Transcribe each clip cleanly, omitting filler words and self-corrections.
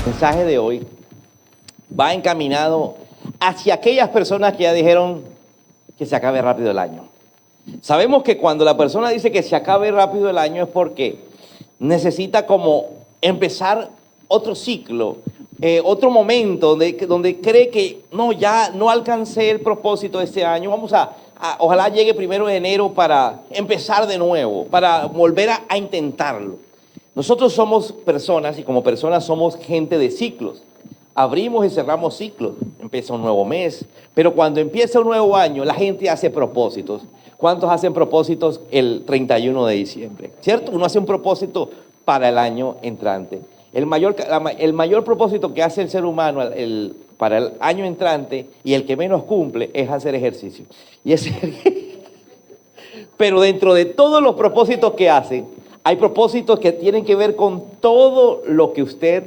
El mensaje de hoy va encaminado hacia aquellas personas que ya dijeron que se acabe rápido el año. Sabemos que cuando la persona dice que se acabe rápido el año es porque necesita como empezar otro ciclo, otro momento donde cree que no, ya no alcancé el propósito de este año. Ojalá llegue 1 de enero para empezar de nuevo, para volver a intentarlo. Nosotros somos personas y como personas somos gente de ciclos. Abrimos y cerramos ciclos. Empieza un nuevo mes. Pero cuando empieza un nuevo año, la gente hace propósitos. ¿Cuántos hacen propósitos el 31 de diciembre? ¿Cierto? Uno hace un propósito para el año entrante. El mayor propósito que hace el ser humano para el año entrante y el que menos cumple es hacer ejercicio. Pero dentro de todos los propósitos que hace, hay propósitos que tienen que ver con todo lo que usted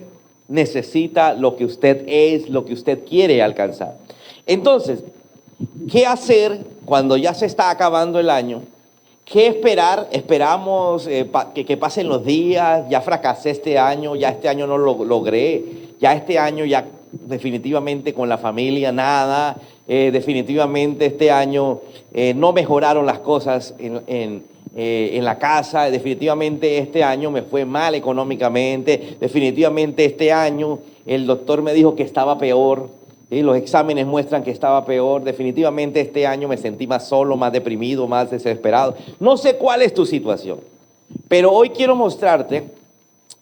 necesita, lo que usted es, lo que usted quiere alcanzar. Entonces, ¿qué hacer cuando ya se está acabando el año? ¿Qué esperar? Esperamos que pasen los días, ya fracasé este año, ya este año no lo logré, ya este año ya definitivamente con la familia nada, definitivamente este año no mejoraron las cosas en la casa, definitivamente este año me fue mal económicamente, definitivamente este año el doctor me dijo que estaba peor, ¿sí? Los exámenes muestran que estaba peor, definitivamente este año me sentí más solo, más deprimido, más desesperado. No sé cuál es tu situación, pero hoy quiero mostrarte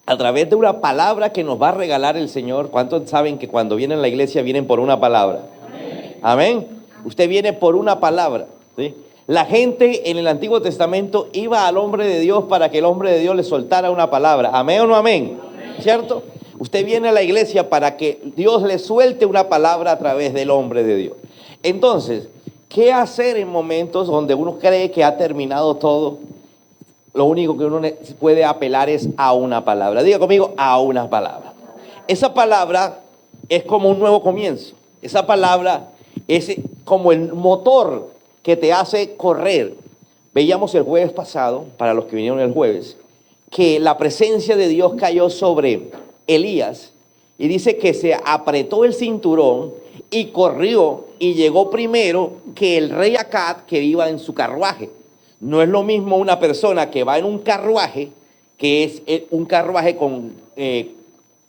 a través de una palabra que nos va a regalar el Señor. ¿Cuántos saben que cuando vienen a la iglesia vienen por una palabra? Amén. ¿Amén? Usted viene por una palabra, ¿sí? La gente en el Antiguo Testamento iba al hombre de Dios para que el hombre de Dios le soltara una palabra. ¿Amén o no amén? Amén. ¿Cierto? Usted viene a la iglesia para que Dios le suelte una palabra a través del hombre de Dios. Entonces, ¿qué hacer en momentos donde uno cree que ha terminado todo? Lo único que uno puede apelar es a una palabra. Diga conmigo, a una palabra. Esa palabra es como un nuevo comienzo. Esa palabra es como el motor que te hace correr. Veíamos el jueves pasado, para los que vinieron el jueves, que la presencia de Dios cayó sobre Elías y dice que se apretó el cinturón y corrió y llegó primero que el rey Acab que iba en su carruaje. No es lo mismo una persona que va en un carruaje, que es un carruaje con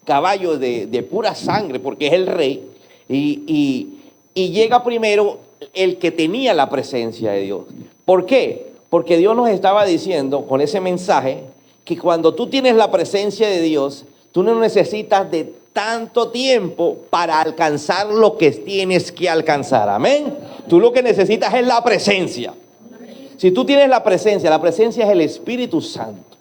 caballos de pura sangre, porque es el rey, y llega primero el que tenía la presencia de Dios. ¿Por qué? Porque Dios nos estaba diciendo con ese mensaje que cuando tú tienes la presencia de Dios, tú no necesitas de tanto tiempo para alcanzar lo que tienes que alcanzar. Amén. Tú lo que necesitas es la presencia. Si tú tienes la presencia es el Espíritu Santo.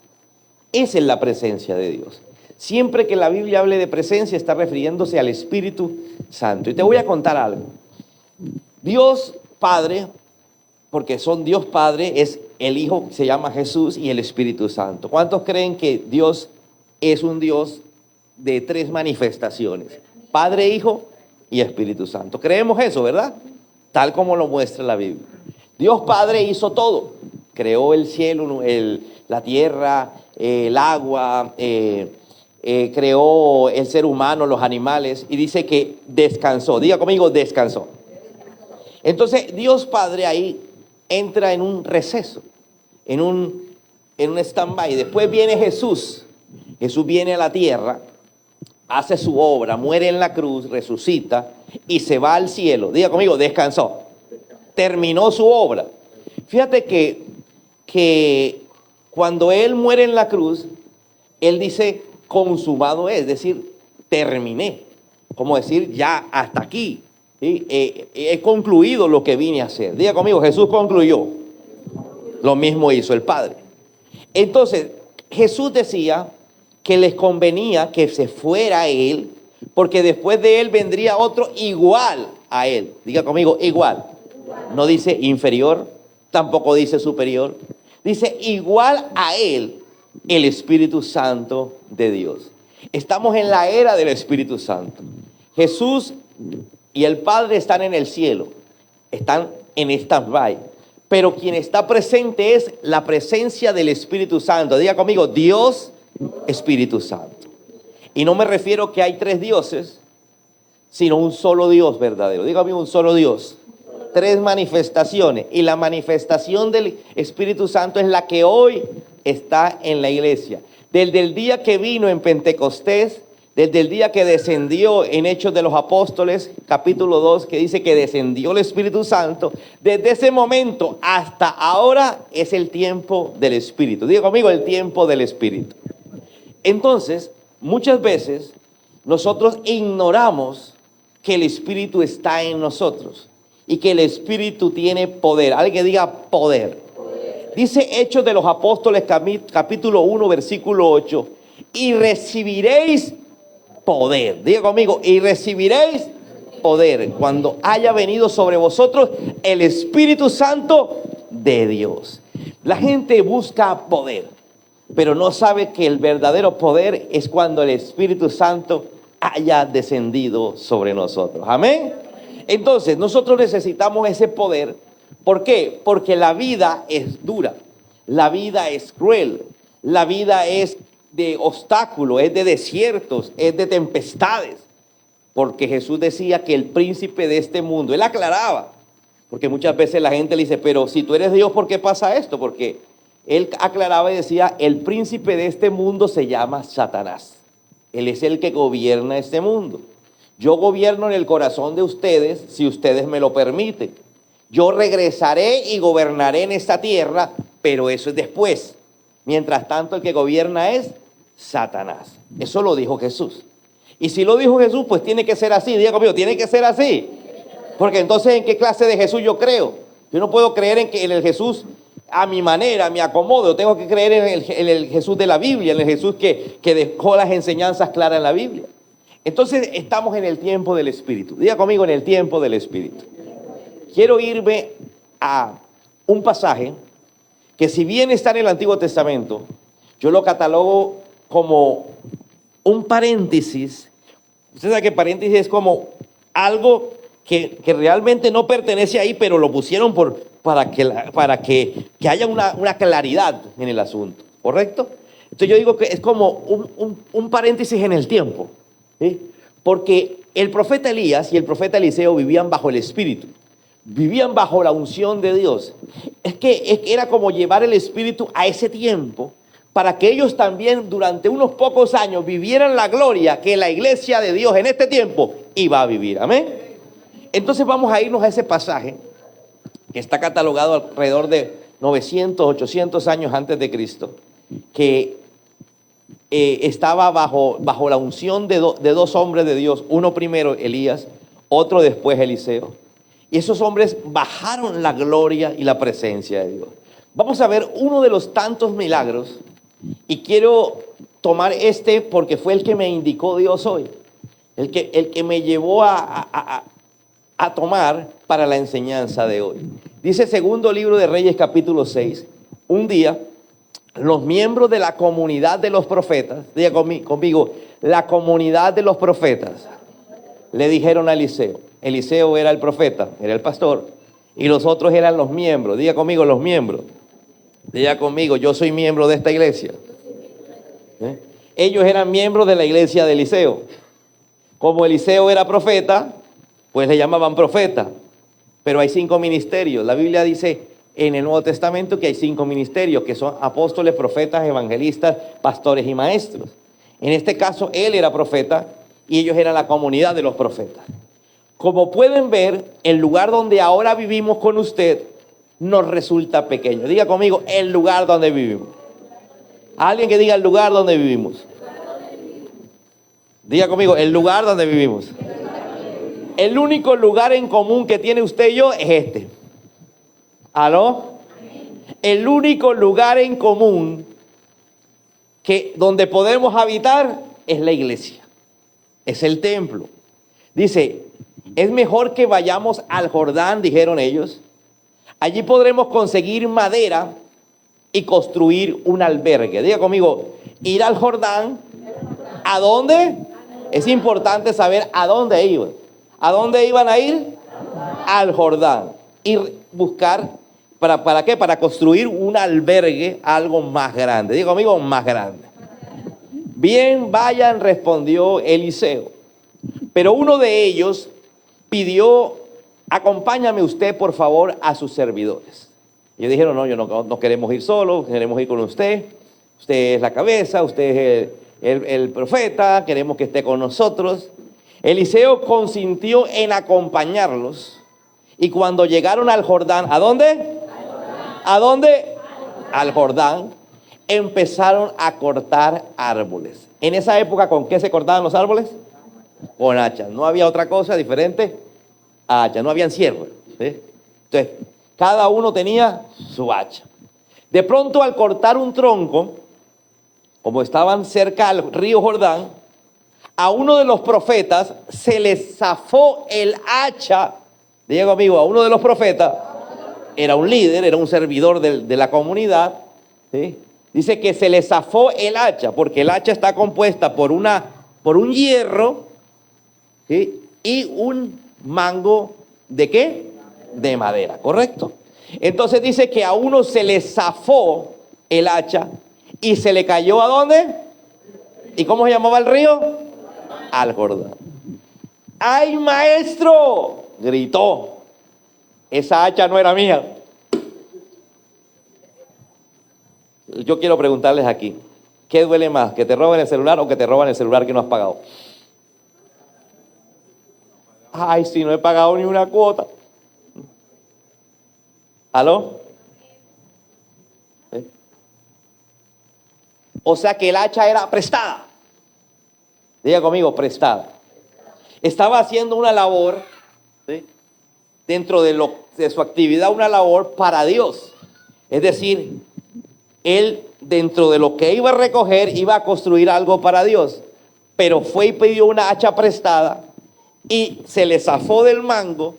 Esa es la presencia de Dios. Siempre que la Biblia hable de presencia está refiriéndose al Espíritu Santo. Y te voy a contar algo. Dios Padre, porque son Dios Padre, es el Hijo, se llama Jesús, y el Espíritu Santo. ¿Cuántos creen que Dios es un Dios de 3 manifestaciones? Padre, Hijo y Espíritu Santo. Creemos eso, ¿verdad? Tal como lo muestra la Biblia. Dios Padre hizo todo. Creó el cielo, la tierra, el agua, creó el ser humano, los animales, y dice que descansó. Diga conmigo, descansó. Entonces Dios Padre ahí entra en un receso, en un stand-by. Después viene Jesús. Jesús viene a la tierra, hace su obra, muere en la cruz, resucita y se va al cielo. Diga conmigo, descansó. Terminó su obra. Fíjate que cuando Él muere en la cruz, Él dice, consumado es decir, terminé. Como decir, ya hasta aquí. ¿Sí? He concluido lo que vine a hacer. Diga conmigo, Jesús concluyó. Lo mismo hizo el Padre. Entonces, Jesús decía que les convenía que se fuera Él, porque después de Él vendría otro igual a Él. Diga conmigo, igual. No dice inferior, tampoco dice superior. Dice igual a Él, el Espíritu Santo de Dios. Estamos en la era del Espíritu Santo. Jesús y el Padre están en el cielo, están en stand-by. Pero quien está presente es la presencia del Espíritu Santo. Diga conmigo, Dios, Espíritu Santo. Y no me refiero que hay tres dioses, sino un solo Dios verdadero. Dígame, un solo Dios. Tres manifestaciones. Y la manifestación del Espíritu Santo es la que hoy está en la iglesia. Desde el día que vino en Pentecostés, desde el día que descendió en Hechos de los Apóstoles, capítulo 2, que dice que descendió el Espíritu Santo, desde ese momento hasta ahora es el tiempo del Espíritu. Diga conmigo, el tiempo del Espíritu. Entonces, muchas veces nosotros ignoramos que el Espíritu está en nosotros y que el Espíritu tiene poder. Alguien que diga poder. Dice Hechos de los Apóstoles, capítulo 1, versículo 8, y recibiréis poder. Diga conmigo, y recibiréis poder cuando haya venido sobre vosotros el Espíritu Santo de Dios. La gente busca poder, pero no sabe que el verdadero poder es cuando el Espíritu Santo haya descendido sobre nosotros. Amén. Entonces, nosotros necesitamos ese poder. ¿Por qué? Porque la vida es dura, la vida es cruel, la vida es de obstáculos, es de desiertos, es de tempestades. Porque Jesús decía que el príncipe de este mundo, él aclaraba, porque muchas veces la gente le dice, pero si tú eres Dios, ¿por qué pasa esto? Porque él aclaraba y decía, el príncipe de este mundo se llama Satanás. Él es el que gobierna este mundo. Yo gobierno en el corazón de ustedes si ustedes me lo permiten. Yo regresaré y gobernaré en esta tierra, pero eso es después. Mientras tanto, el que gobierna es Satanás. Eso lo dijo Jesús. Y si lo dijo Jesús, pues tiene que ser así. Diga conmigo, tiene que ser así. Porque entonces, ¿en qué clase de Jesús yo creo? Yo no puedo creer en el Jesús a mi manera, a mi acomodo. Yo tengo que creer en el Jesús de la Biblia, en el Jesús que dejó las enseñanzas claras en la Biblia. Entonces, estamos en el tiempo del Espíritu. Diga conmigo, en el tiempo del Espíritu. Quiero irme a un pasaje que, si bien está en el Antiguo Testamento, yo lo catalogo como un paréntesis. Usted sabe que paréntesis es como algo que realmente no pertenece ahí, pero lo pusieron para que haya una claridad en el asunto, ¿correcto? Entonces yo digo que es como un paréntesis en el tiempo, ¿sí? Porque el profeta Elías y el profeta Eliseo vivían bajo el Espíritu, vivían bajo la unción de Dios. Es que era como llevar el Espíritu a ese tiempo, para que ellos también durante unos pocos años vivieran la gloria que la iglesia de Dios en este tiempo iba a vivir. Amén. Entonces vamos a irnos a ese pasaje que está catalogado alrededor de 900, 800 años antes de Cristo, que estaba bajo la unción de dos hombres de Dios, uno primero Elías, otro después Eliseo. Y esos hombres bajaron la gloria y la presencia de Dios. Vamos a ver uno de los tantos milagros. Y quiero tomar porque fue el que me indicó Dios hoy, el que me llevó a tomar para la enseñanza de hoy. Dice segundo libro de Reyes, capítulo 6, un día los miembros de la comunidad de los profetas, diga conmigo, la comunidad de los profetas, le dijeron a Eliseo. Eliseo era el profeta, era el pastor, y los otros eran los miembros. Diga conmigo, los miembros. Diga conmigo, yo soy miembro de esta iglesia. Ellos eran miembros de la iglesia de Eliseo. Como Eliseo era profeta, pues le llamaban profeta. Pero hay 5 ministerios. La Biblia dice en el Nuevo Testamento que hay 5 ministerios, que son apóstoles, profetas, evangelistas, pastores y maestros. En este caso, él era profeta y ellos eran la comunidad de los profetas. Como pueden ver, el lugar donde ahora vivimos con usted nos resulta pequeño. Diga conmigo, el lugar donde vivimos. Alguien que diga el lugar donde vivimos. Diga conmigo, el lugar donde vivimos. El único lugar en común que tiene usted y yo es este. ¿Aló? El único lugar en común donde podemos habitar es la iglesia. Es el templo. Dice, es mejor que vayamos al Jordán, dijeron ellos. Allí podremos conseguir madera y construir un albergue. Diga conmigo, ir al Jordán. ¿A dónde? Es importante saber a dónde iban. ¿A dónde iban a ir? Al Jordán. Y buscar, ¿para qué? Para construir un albergue, algo más grande. Diga conmigo, más grande. Bien, vayan, respondió Eliseo. Pero uno de ellos pidió, acompáñame usted, por favor, a sus servidores. Ellos dijeron, no, no queremos ir solos, queremos ir con usted. Usted es la cabeza, usted es el profeta, queremos que esté con nosotros. Eliseo consintió en acompañarlos. Y cuando llegaron al Jordán, ¿a dónde? Al Jordán. ¿A dónde? Al Jordán. Empezaron a cortar árboles. En esa época, ¿con qué se cortaban los árboles? Con hachas. No había otra cosa diferente a hacha. No habían sierra, ¿sí? Entonces, cada uno tenía su hacha. De pronto, al cortar un tronco, como estaban cerca al río Jordán, a uno de los profetas se le zafó el hacha. Diego amigo, a uno de los profetas, era un líder, era un servidor de la comunidad, ¿sí? Dice que se le zafó el hacha, porque el hacha está compuesta por un hierro, ¿sí? Y un mango, ¿de qué? De madera, ¿correcto? Entonces dice que a uno se le zafó el hacha y se le cayó ¿a dónde? ¿Y cómo se llamaba el río? Al Jordán. ¡Ay, maestro!, gritó. Esa hacha no era mía. Yo quiero preguntarles aquí, ¿qué duele más? ¿Que te roben el celular o que te roban el celular que no has pagado? Ay, si no he pagado ni una cuota. ¿Aló? ¿Sí? O sea que el hacha era prestada. Diga conmigo, prestada. Estaba haciendo una labor, ¿sí? Dentro de su actividad, una labor para Dios. Es decir, él dentro de lo que iba a recoger, iba a construir algo para Dios. Pero fue y pidió una hacha prestada y se le zafó del mango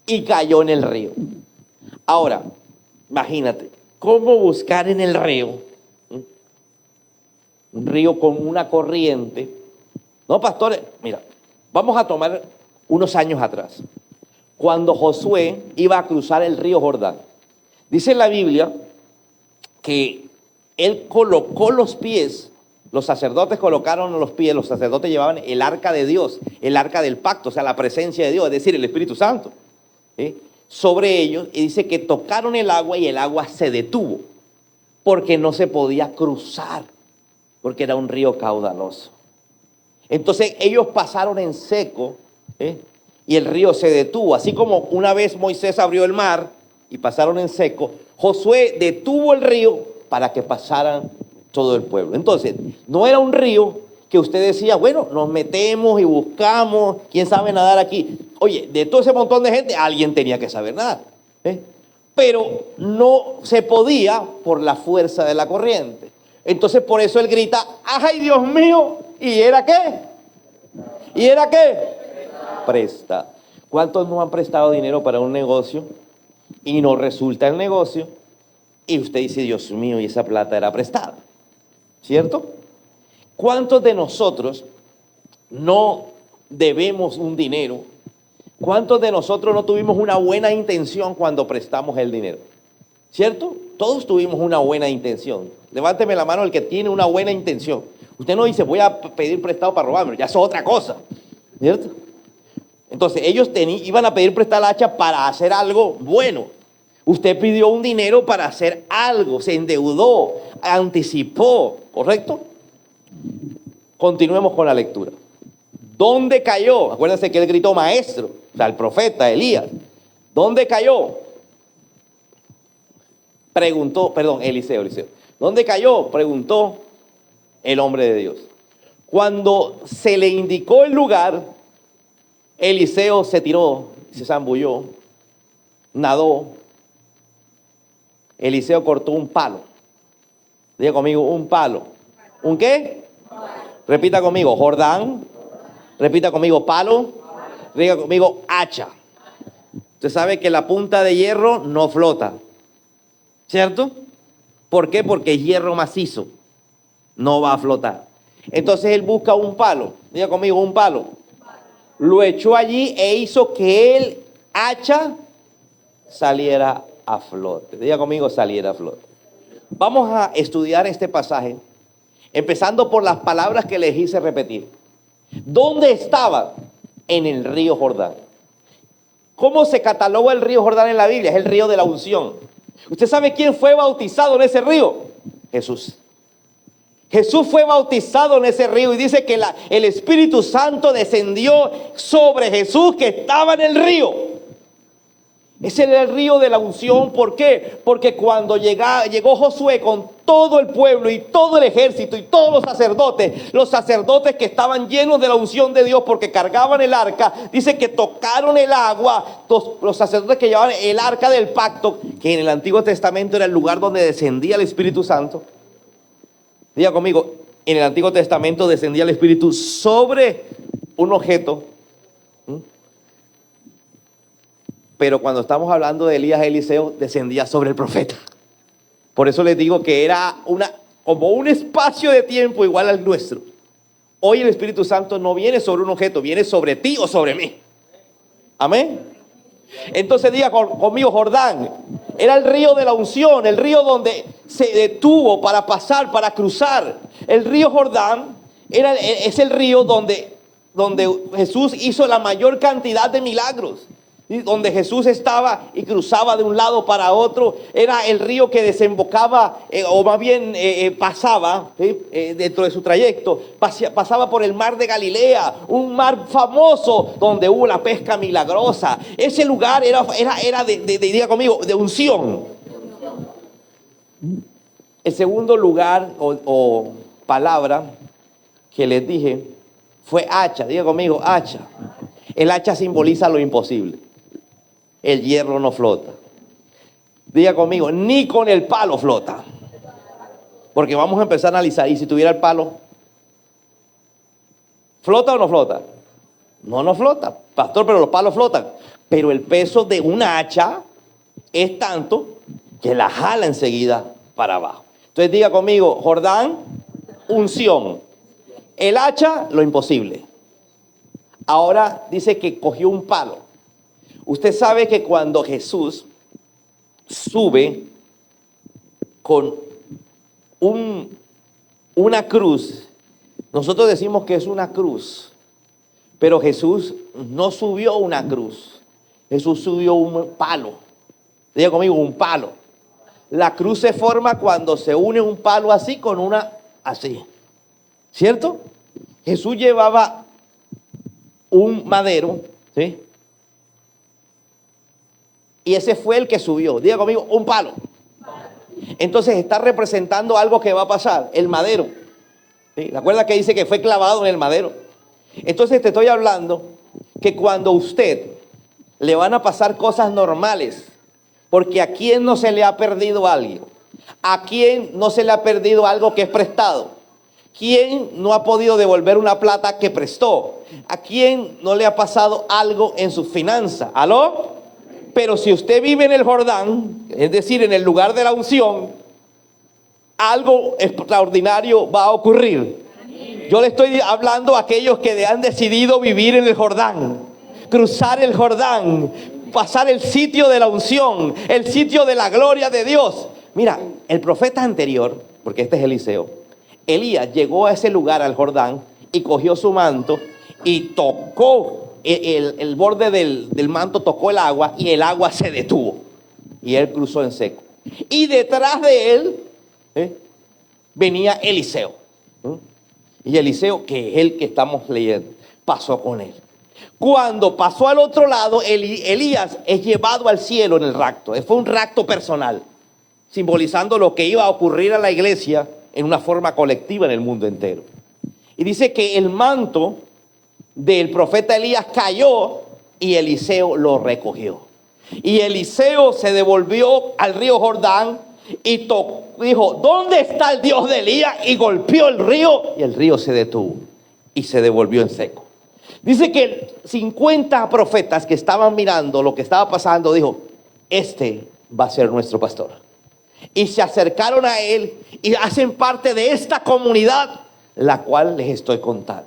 y cayó en el río. Ahora, imagínate, ¿cómo buscar en el río? Un río con una corriente. No, pastores, mira, vamos a tomar unos años atrás. Cuando Josué iba a cruzar el río Jordán. Dice en la Biblia que él colocó los pies, los sacerdotes colocaron los pies, los sacerdotes llevaban el arca de Dios, el arca del pacto, o sea, la presencia de Dios, es decir, el Espíritu Santo, ¿sí? Sobre ellos, y dice que tocaron el agua y el agua se detuvo, porque no se podía cruzar, porque era un río caudaloso. Entonces ellos pasaron en seco, ¿eh? Y el río se detuvo, así como una vez Moisés abrió el mar y pasaron en seco, Josué detuvo el río para que pasaran todo el pueblo. Entonces, no era un río que usted decía, bueno, nos metemos y buscamos, ¿quién sabe nadar aquí? Oye, de todo ese montón de gente, alguien tenía que saber nadar, ¿eh? Pero no se podía por la fuerza de la corriente. Entonces, por eso él grita, ¡ay, Dios mío! ¿Y era qué? ¿Y era qué? Presta. ¿Cuántos no han prestado dinero para un negocio y no resulta el negocio? Y usted dice, Dios mío, y esa plata era prestada, ¿cierto? ¿Cuántos de nosotros no debemos un dinero? ¿Cuántos de nosotros no tuvimos una buena intención cuando prestamos el dinero? ¿Cierto? Todos tuvimos una buena intención. Levánteme la mano el que tiene una buena intención. Usted no dice, voy a pedir prestado para robarme, ya eso es otra cosa, ¿cierto? Entonces ellos iban a pedir prestar la hacha para hacer algo bueno. Usted pidió un dinero para hacer algo, se endeudó, anticipó, ¿correcto? Continuemos con la lectura. ¿Dónde cayó? Acuérdense que él gritó maestro, o sea, el profeta Elías. ¿Dónde cayó? Preguntó, perdón, Eliseo. ¿Dónde cayó? Preguntó el hombre de Dios. Cuando se le indicó el lugar, Eliseo se tiró, se zambulló, nadó. Eliseo cortó un palo. Diga conmigo, un palo. ¿Un qué? Repita conmigo, Jordán. Repita conmigo, palo. Diga conmigo, hacha. Usted sabe que la punta de hierro no flota, ¿cierto? ¿Por qué? Porque es hierro macizo. No va a flotar. Entonces él busca un palo. Diga conmigo, un palo. Lo echó allí e hizo que el hacha saliera a flote. Diga conmigo, saliera a flote. Vamos a estudiar este pasaje empezando por las palabras que les hice repetir. ¿Dónde estaban? En el río Jordán. ¿Cómo se cataloga el río Jordán en la Biblia? Es el río de la unción. ¿Usted sabe quién fue bautizado en ese río? Jesús. Jesús fue bautizado en ese río y dice que el Espíritu Santo descendió sobre Jesús que estaba en el río. Ese era el río de la unción. ¿Por qué? Porque cuando llegó Josué con todo el pueblo y todo el ejército y todos los sacerdotes que estaban llenos de la unción de Dios porque cargaban el arca, dice que tocaron el agua, los sacerdotes que llevaban el arca del pacto, que en el Antiguo Testamento era el lugar donde descendía el Espíritu Santo. Diga conmigo, en el Antiguo Testamento descendía el Espíritu sobre un objeto. Pero cuando estamos hablando de Elías y Eliseo, descendía sobre el profeta. Por eso les digo que era como un espacio de tiempo igual al nuestro. Hoy el Espíritu Santo no viene sobre un objeto, viene sobre ti o sobre mí. Amén. Entonces diga conmigo, Jordán era el río de la unción, el río donde se detuvo para pasar, para cruzar. El río Jordán es el río donde Jesús hizo la mayor cantidad de milagros. Y donde Jesús estaba y cruzaba de un lado para otro, era el río que desembocaba, o más bien pasaba, dentro de su trayecto, pasaba por el mar de Galilea, un mar famoso donde hubo la pesca milagrosa. Ese lugar era diga conmigo, de unción. El segundo lugar o palabra que les dije fue hacha. Diga conmigo, hacha. El hacha simboliza lo imposible. El hierro no flota. Diga conmigo, ni con el palo flota. Porque vamos a empezar a analizar. ¿Y si tuviera el palo? ¿Flota o no flota? No flota, pastor, pero los palos flotan. Pero el peso de una hacha es tanto que la jala enseguida para abajo. Entonces diga conmigo, Jordán, unción. El hacha, lo imposible. Ahora dice que cogió un palo. Usted sabe que cuando Jesús sube con una cruz, nosotros decimos que es una cruz, pero Jesús no subió una cruz, Jesús subió un palo. Diga conmigo, un palo. La cruz se forma cuando se une un palo así con una así, ¿cierto? Jesús llevaba un madero, ¿sí? Y ese fue el que subió. Diga conmigo, un palo. Entonces está representando algo que va a pasar, el madero. ¿Sí? ¿Se acuerda que dice que fue clavado en el madero? Entonces te estoy hablando que cuando usted le van a pasar cosas normales, porque ¿a quién no se le ha perdido algo? ¿A quién no se le ha perdido algo que es prestado? ¿Quién no ha podido devolver una plata que prestó? ¿A quién no le ha pasado algo en sus finanzas? ¿Aló? Pero si usted vive en el Jordán, es decir, en el lugar de la unción, algo extraordinario va a ocurrir. Yo le estoy hablando a aquellos que han decidido vivir en el Jordán, cruzar el Jordán, pasar el sitio de la unción, el sitio de la gloria de Dios. Mira, el profeta anterior, porque este es Eliseo, Elías llegó a ese lugar, al Jordán, y cogió su manto y tocó el borde del manto, tocó el agua y el agua se detuvo. Y él cruzó en seco. Y detrás de él venía Eliseo. Y Eliseo, que es el que estamos leyendo, pasó con él. Cuando pasó al otro lado, Elías es llevado al cielo en el rapto. Fue un rapto personal, simbolizando lo que iba a ocurrir a la iglesia en una forma colectiva en el mundo entero. Y dice que el manto del profeta Elías cayó y Eliseo lo recogió. Y Eliseo se devolvió al río Jordán y dijo, ¿dónde está el Dios de Elías? Y golpeó el río y el río se detuvo y se devolvió en seco. Dice que 50 profetas que estaban mirando lo que estaba pasando, dijo, este va a ser nuestro pastor. Y se acercaron a él y hacen parte de esta comunidad, la cual les estoy contando.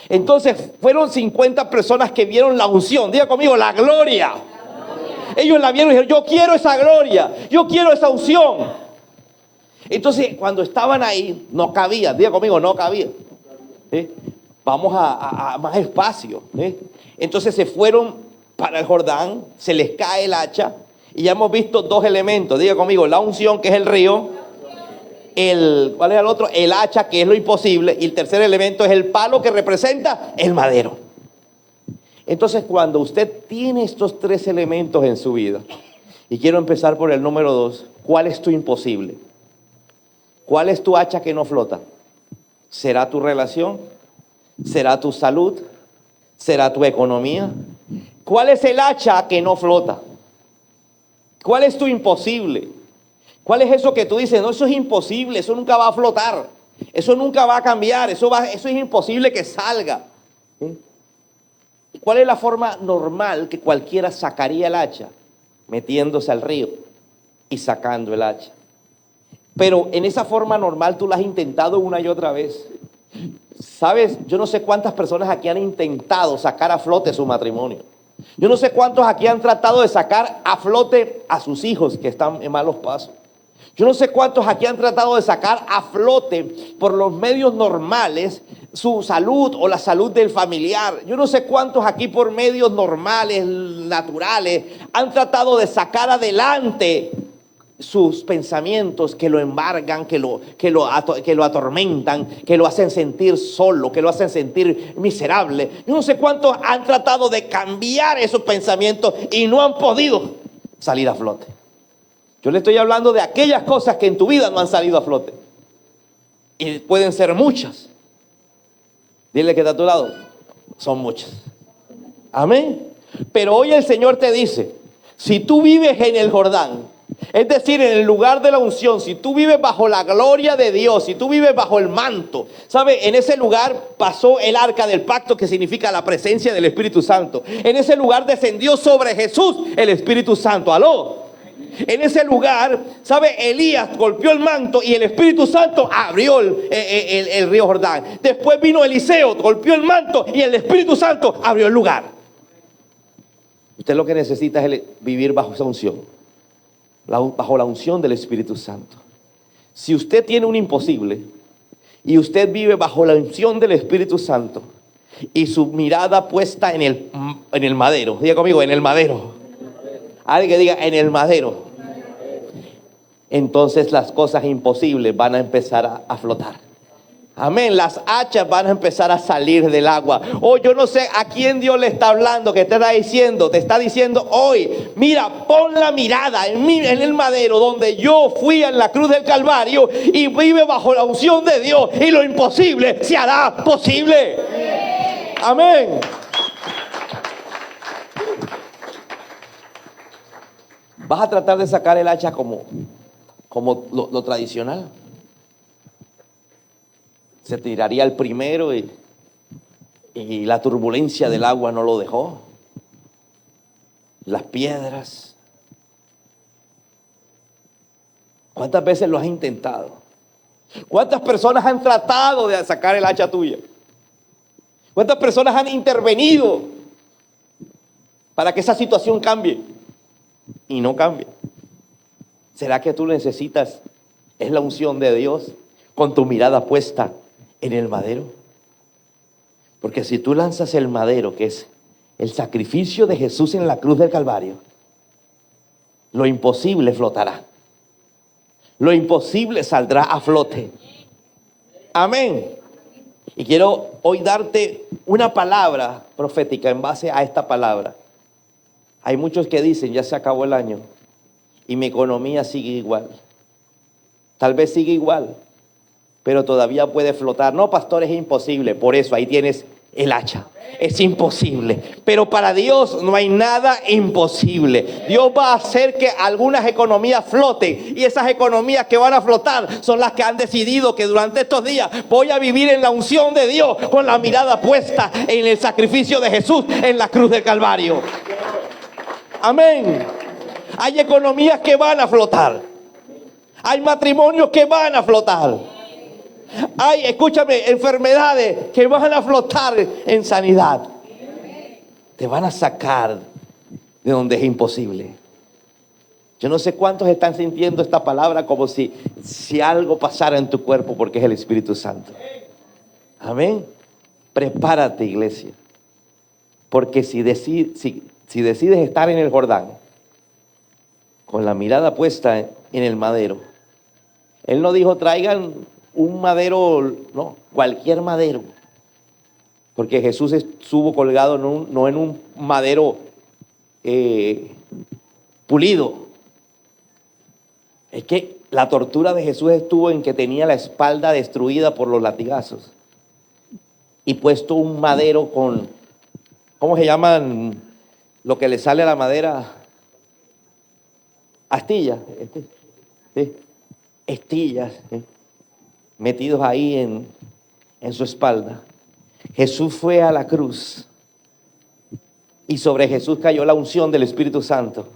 Entonces fueron 50 personas que vieron la unción. Diga conmigo, la gloria. Ellos la vieron y dijeron, yo quiero esa gloria, yo quiero esa unción. Entonces, cuando estaban ahí, no cabía. Diga conmigo, no cabía. ¿Sí? Vamos a más espacio. ¿Sí? Entonces se fueron para el Jordán, se les cae el hacha. Y ya hemos visto dos elementos. Diga conmigo, la unción, que es el río. ¿Cuál es el otro? El hacha, que es lo imposible. Y el tercer elemento es el palo, que representa el madero. Entonces, cuando usted tiene estos tres elementos en su vida, y quiero empezar por el número 2, ¿cuál es tu imposible? ¿Cuál es tu hacha que no flota? ¿Será tu relación? ¿Será tu salud? ¿Será tu economía? ¿Cuál es el hacha que no flota? ¿Cuál es tu imposible? ¿Cuál es eso que tú dices? No, eso es imposible, eso nunca va a flotar, eso nunca va a cambiar, eso es imposible que salga. ¿Sí? ¿Cuál es la forma normal que cualquiera sacaría el hacha? Metiéndose al río y sacando el hacha. Pero en esa forma normal tú la has intentado una y otra vez. ¿Sabes? Yo no sé cuántas personas aquí han intentado sacar a flote su matrimonio. Yo no sé cuántos aquí han tratado de sacar a flote a sus hijos que están en malos pasos. Yo no sé cuántos aquí han tratado de sacar a flote por los medios normales su salud o la salud del familiar. Yo no sé cuántos aquí por medios normales, naturales, han tratado de sacar adelante sus pensamientos que lo embargan, que lo atormentan, que lo hacen sentir solo, que lo hacen sentir miserable. Yo no sé cuántos han tratado de cambiar esos pensamientos y no han podido salir a flote. Yo le estoy hablando de aquellas cosas que en tu vida no han salido a flote. Y pueden ser muchas. Dile que está a tu lado, son muchas. Amén. Pero hoy el Señor te dice, si tú vives en el Jordán, es decir, en el lugar de la unción, si tú vives bajo la gloria de Dios, si tú vives bajo el manto, ¿sabe? En ese lugar pasó el arca del pacto, que significa la presencia del Espíritu Santo. En ese lugar descendió sobre Jesús el Espíritu Santo. ¿Aló? En ese lugar, ¿sabe? Elías golpeó el manto y el Espíritu Santo abrió el río Jordán. Después vino Eliseo, golpeó el manto y el Espíritu Santo abrió el lugar. Usted lo que necesita es vivir bajo esa unción, bajo la unción del Espíritu Santo. Si usted tiene un imposible y usted vive bajo la unción del Espíritu Santo y su mirada puesta en el madero, diga conmigo, en el madero. Alguien que diga, en el madero. Entonces las cosas imposibles van a empezar a flotar. Amén. Las hachas van a empezar a salir del agua. Oh, yo no sé a quién Dios le está hablando, que te está diciendo hoy, mira, pon la mirada en el madero donde yo fui en la cruz del Calvario y vive bajo la unción de Dios y lo imposible se hará posible. Amén. Vas a tratar de sacar el hacha como lo tradicional. Se tiraría el primero y la turbulencia del agua no lo dejó. Las piedras. ¿Cuántas veces lo has intentado? ¿Cuántas personas han tratado de sacar el hacha tuya? ¿Cuántas personas han intervenido para que esa situación cambie? Y no cambia. ¿Será que tú necesitas, es la unción de Dios, con tu mirada puesta en el madero? Porque si tú lanzas el madero, que es el sacrificio de Jesús en la cruz del Calvario, lo imposible flotará. Lo imposible saldrá a flote. Amén. Y quiero hoy darte una palabra profética en base a esta palabra. Hay muchos que dicen, ya se acabó el año y mi economía sigue igual. Tal vez sigue igual, pero todavía puede flotar. No, pastor, es imposible. Por eso ahí tienes el hacha. Es imposible. Pero para Dios no hay nada imposible. Dios va a hacer que algunas economías floten. Y esas economías que van a flotar son las que han decidido que durante estos días voy a vivir en la unción de Dios, con la mirada puesta en el sacrificio de Jesús en la cruz del Calvario. Amén. Hay economías que van a flotar. Hay matrimonios que van a flotar. Hay, escúchame, enfermedades que van a flotar en sanidad. Te van a sacar de donde es imposible. Yo no sé cuántos están sintiendo esta palabra como si algo pasara en tu cuerpo, porque es el Espíritu Santo. Amén. Prepárate, iglesia. Porque si decides estar en el Jordán, con la mirada puesta en el madero. Él no dijo traigan un madero, no, cualquier madero. Porque Jesús estuvo colgado no en un madero pulido. Es que la tortura de Jesús estuvo en que tenía la espalda destruida por los latigazos. Y puesto un madero con, ¿cómo se llaman lo que le sale a la madera? Astillas. ¿Sí? Estillas, metidos ahí en su espalda. Jesús fue a la cruz y sobre Jesús cayó la unción del Espíritu Santo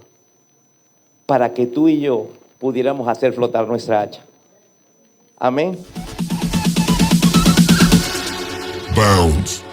para que tú y yo pudiéramos hacer flotar nuestra hacha. Amén. Bounce.